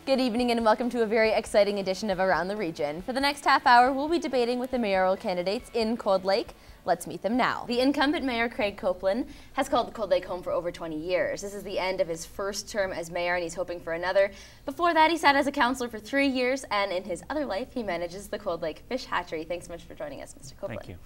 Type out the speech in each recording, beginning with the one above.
Good evening and welcome to a very exciting edition of Around the Region. For the next half hour, we'll be debating with the mayoral candidates in Cold Lake. Let's meet them now. The incumbent Mayor Craig Copeland has called the Cold Lake home for over 20 years. This is the end of his first term as mayor and he's hoping for another. Before that, he sat as a councillor for 3 years, and in his other life, he manages the Cold Lake Fish Hatchery. Thanks so much for joining us, Mr. Copeland. Thank you.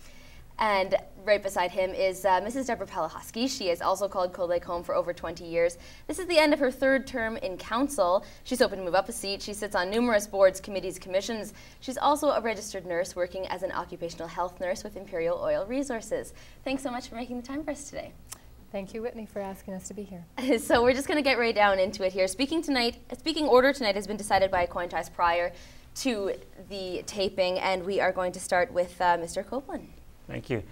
And right beside him is Mrs. Deborah Palahusky. She has also called Cold Lake home for over 20 years. This is the end of her third term in council. She's hoping to move up a seat. She sits on numerous boards, committees, commissions. She's also a registered nurse working as an occupational health nurse with Imperial Oil Resources. Thanks so much for making the time for us today. Thank you, Whitney, for asking us to be here. So we're just going to get right down into it here. Speaking order tonight has been decided by a coin toss prior to the taping, and we are going to start with Mr. Copeland. Thank you.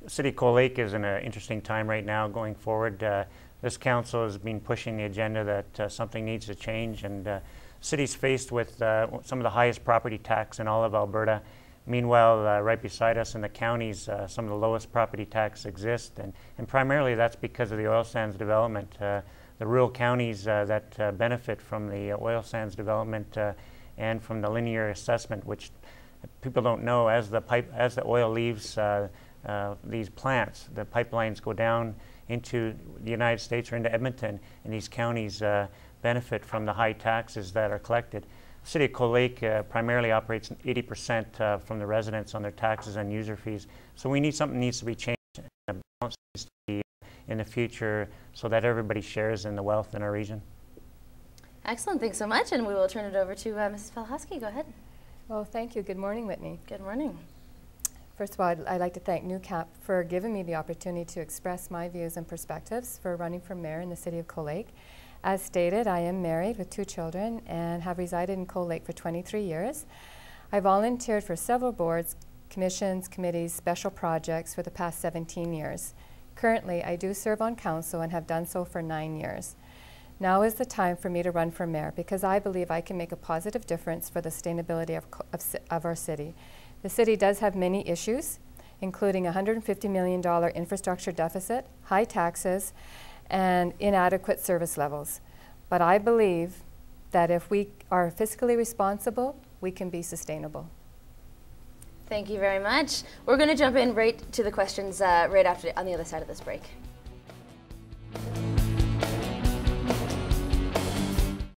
The City of Cold Lake is in an interesting time right now going forward. This council has been pushing the agenda that something needs to change, and the city's faced with some of the highest property tax in all of Alberta. Meanwhile, right beside us in the counties, some of the lowest property tax exist, and primarily that's because of the oil sands development. The rural counties that benefit from the oil sands development and from the linear assessment, which people don't know, as the oil leaves these plants, the pipelines go down into the United States or into Edmonton, and these counties benefit from the high taxes that are collected. The City of Cold Lake primarily operates 80% from the residents on their taxes and user fees. So something needs to be changed, and a balance needs to be in the future so that everybody shares in the wealth in our region. Excellent, thanks so much, and we will turn it over to Mrs. Palahusky. Go ahead. Well, thank you. Good morning, Whitney. Good morning. First of all, I'd like to thank NewCap for giving me the opportunity to express my views and perspectives for running for mayor in the City of Cold Lake. As stated, I am married with 2 children and have resided in Cold Lake for 23 years. I volunteered for several boards, commissions, committees, special projects for the past 17 years. Currently, I do serve on council and have done so for 9 years. Now is the time for me to run for mayor because I believe I can make a positive difference for the sustainability of our city. The city does have many issues, including a $150 million infrastructure deficit, high taxes, and inadequate service levels. But I believe that if we are fiscally responsible, we can be sustainable. Thank you very much. We're going to jump in right to the questions right after on the other side of this break.